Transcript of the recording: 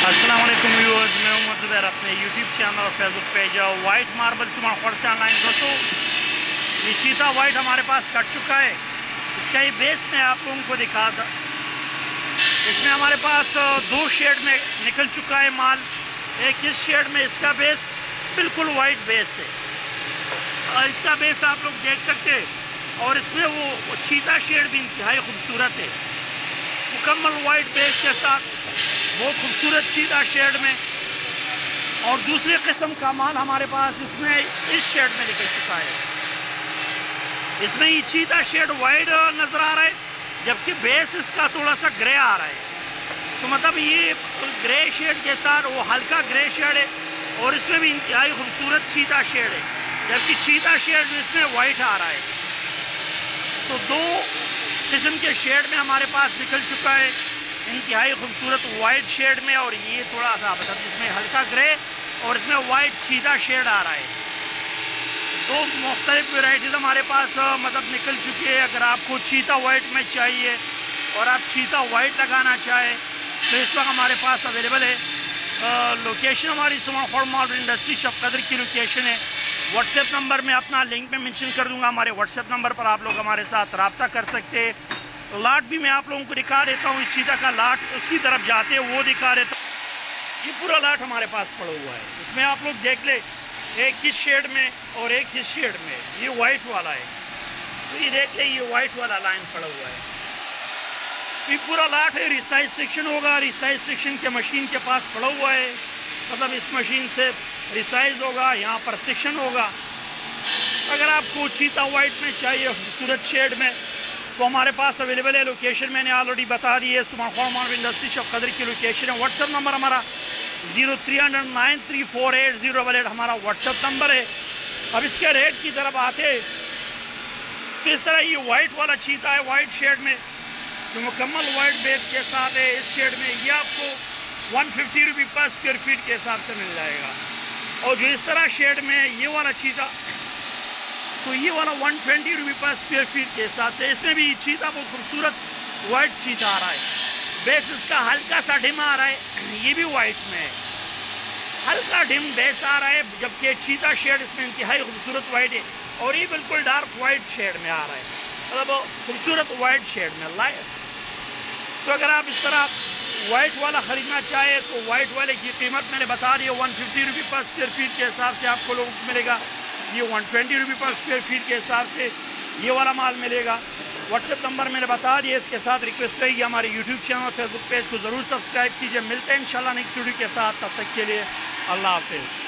अस्सलाम वालेकुम व्यूअर्स, मैं हूं ज़ुबैर अपने यूट्यूब चैनल और फेसबुक पेज वाइट मार्बल सुमनखोर से ऑनलाइन। दोस्तों, ये चीता वाइट हमारे पास कट चुका है। इसका ये बेस मैं आप लोगों को दिखा था। इसमें हमारे पास दो शेड में निकल चुका है माल। एक इस शेड में इसका बेस बिल्कुल वाइट बेस है और इसका बेस आप लोग देख सकते हैं। और इसमें वो चीता शेड भी इंतहाई खूबसूरत है, मुकम्मल वाइट बेस के साथ बहुत खूबसूरत चीता शेड में। और दूसरे किस्म का माल हमारे पास इसमें इस शेड में निकल चुका है। इसमें ये चीता शेड वाइट नज़र आ रहा है, जबकि बेस इसका थोड़ा सा ग्रे आ रहा है। तो मतलब ये ग्रे शेड के साथ वो हल्का ग्रे शेड है और इसमें भी इंतहाई खूबसूरत चीता शेड है, जबकि चीता शेड इसमें वाइट आ रहा है। तो दो किस्म के शेड में हमारे पास निकल चुका है, इंतहाई खूबसूरत वाइट शेड में, और ये थोड़ा सा मतलब इसमें हल्का ग्रे और इसमें वाइट चीता शेड आ रहा है। दो मुख्तलिफ वेराइटीज़ हमारे पास मतलब निकल चुकी है। अगर आपको चीता वाइट में चाहिए और आप चीता वाइट लगाना चाहें तो इस वक्त हमारे पास अवेलेबल है। लोकेशन हमारी सुमनखोर मार्बल इंडस्ट्री शफकदर की लोकेशन है। व्हाट्सएप नंबर मैं अपना लिंक में मेंशन कर दूंगा। हमारे व्हाट्सएप नंबर पर आप लोग हमारे साथ रब्ता कर सकते हैं। लाट भी मैं आप लोगों को दिखा देता हूँ। इस चीता का लाट उसकी तरफ जाते हैं वो दिखा देता हूँ। ये पूरा लाट हमारे पास पड़ा हुआ है। इसमें आप लोग देख ले, एक इस शेड में और एक इस शेड में। ये वाइट वाला है, तो ये देख ले, ये वाइट वाला लाइन पड़ा हुआ है। ये पूरा लाट है। रिसाइज सेक्शन होगा, रिसाइज सेक्शन के मशीन के पास पड़ा हुआ है। मतलब इस मशीन से रिसाइज होगा, यहाँ पर सेक्शन होगा। अगर आपको चीता वाइट में चाहिए खूबसूरत शेड में तो हमारे पास अवेलेबल है। लोकेशन मैंने ऑलरेडी बता दी है। सुमनखोर मार्बल इंडस्ट्री शफकदर की लोकेशन है। व्हाट्सएप नंबर हमारा 0309348088 हमारा व्हाट्सएप नंबर है। अब इसके रेट की तरफ आते तो इस तरह ये वाइट वाला चीता है, वाइट शेड में, जो मुकम्मल वाइट बेस के साथ है। इस शेड में ये आपको 150 रुपये पर स्क्वायर फीट के हिसाब से मिल जाएगा। और जो इस तरह शेड में ये वाला चीता, तो ये वाला 120 रुपये पर स्क्वायर फीट के हिसाब से। इसमें भी चीता बहुत खूबसूरत वाइट चीता आ रहा है। बेस इसका हल्का सा डिम आ रहा है, ये भी वाइट में है, हल्का डिम बेस आ रहा है, जबकि चीता शेड इसमें इंतहाई खूबसूरत वाइट है और ये बिल्कुल डार्क वाइट शेड में आ रहा है, मतलब खूबसूरत वाइट शेड में लाइट। तो अगर आप इस तरह वाइट वाला ख़रीदना चाहे तो वाइट वाले की कीमत मैंने बता दी है 150 रुपये पर स्क्वायर फीट के हिसाब से आपको लोगों को मिलेगा। ये 120 रुपये पर स्क्वायर फीट के हिसाब से ये वाला माल मिलेगा। व्हाट्सएप नंबर मैंने बता दिया। इसके साथ रिक्वेस्ट रहेगी हमारे यूट्यूब चैनल और फेसबुक पेज को ज़रूर सब्सक्राइब कीजिए। मिलते हैं इंशाल्लाह नेक्स्ट वीडियो के साथ। तब तक के लिए अल्लाह हाफिज़।